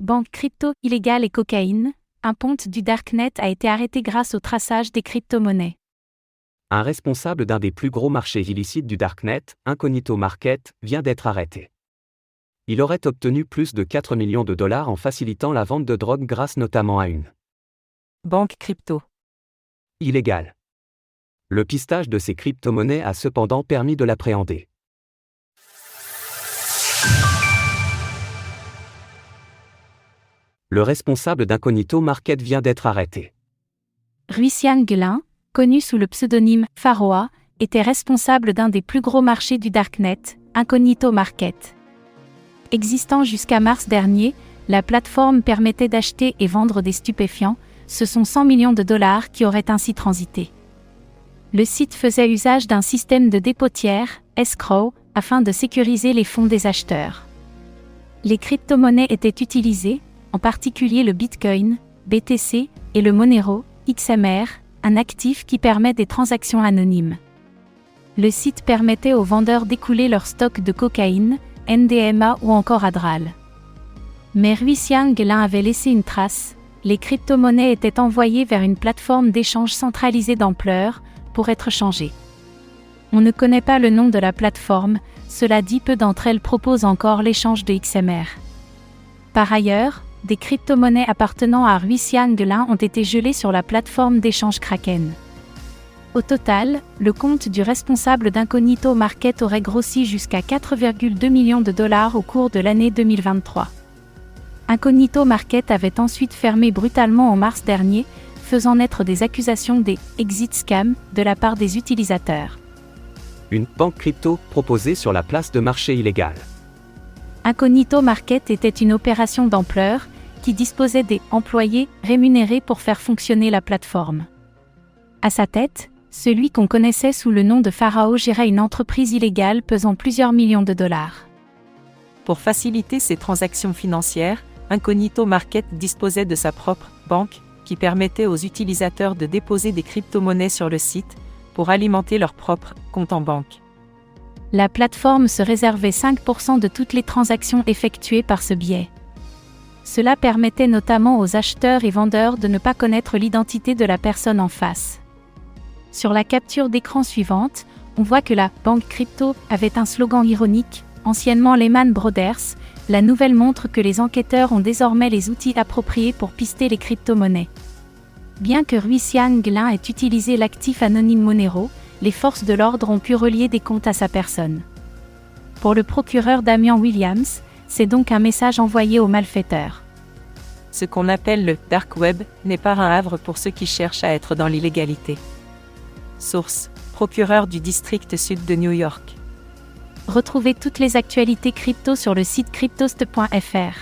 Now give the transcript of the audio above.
Banque crypto illégale et cocaïne, un ponte du Darknet a été arrêté grâce au traçage des crypto-monnaies. Un responsable d'un des plus gros marchés illicites du Darknet, Incognito Market, vient d'être arrêté. Il aurait obtenu plus de 4 millions de dollars en facilitant la vente de drogue grâce notamment à une banque crypto illégale. Le pistage de ces crypto-monnaies a cependant permis de l'appréhender. Le responsable d'Incognito Market vient d'être arrêté. Ruixian Guelin, connu sous le pseudonyme Pharaoh, était responsable d'un des plus gros marchés du Darknet, Incognito Market. Existant jusqu'à mars dernier, la plateforme permettait d'acheter et vendre des stupéfiants, ce sont 100 millions de dollars qui auraient ainsi transité. Le site faisait usage d'un système de dépôt tiers, escrow, afin de sécuriser les fonds des acheteurs. Les crypto-monnaies étaient utilisées, en particulier le Bitcoin, BTC, et le Monero, XMR, un actif qui permet des transactions anonymes. Le site permettait aux vendeurs d'écouler leur stock de cocaïne, MDMA ou encore Adderall. Mais Ruixian Guelin avait laissé une trace, les crypto-monnaies étaient envoyées vers une plateforme d'échange centralisée d'ampleur, pour être changées. On ne connaît pas le nom de la plateforme, cela dit peu d'entre elles proposent encore l'échange de XMR. Par ailleurs, des crypto-monnaies appartenant à Ruixian Guelin ont été gelées sur la plateforme d'échange Kraken. Au total, le compte du responsable d'Incognito Market aurait grossi jusqu'à 4,2 millions de dollars au cours de l'année 2023. Incognito Market avait ensuite fermé brutalement en mars dernier, faisant naître des accusations des « exit scams » de la part des utilisateurs. Une banque crypto proposée sur la place de marché illégale. Incognito Market était une opération d'ampleur, qui disposait des « employés » rémunérés pour faire fonctionner la plateforme. À sa tête, celui qu'on connaissait sous le nom de Pharaoh gérait une entreprise illégale pesant plusieurs millions de dollars. Pour faciliter ses transactions financières, Incognito Market disposait de sa propre banque, qui permettait aux utilisateurs de déposer des crypto-monnaies sur le site, pour alimenter leur propre compte en banque. La plateforme se réservait 5% de toutes les transactions effectuées par ce biais. Cela permettait notamment aux acheteurs et vendeurs de ne pas connaître l'identité de la personne en face. Sur la capture d'écran suivante, on voit que la banque crypto avait un slogan ironique, anciennement Lehman Brothers. La nouvelle montre que les enquêteurs ont désormais les outils appropriés pour pister les crypto-monnaies. Bien que Ruixian Guelin ait utilisé l'actif anonyme Monero, les forces de l'ordre ont pu relier des comptes à sa personne. Pour le procureur Damian Williams, c'est donc un message envoyé aux malfaiteurs. Ce qu'on appelle le « dark web » n'est pas un havre pour ceux qui cherchent à être dans l'illégalité. Source : procureur du district sud de New York. Retrouvez toutes les actualités crypto sur le site cryptost.fr.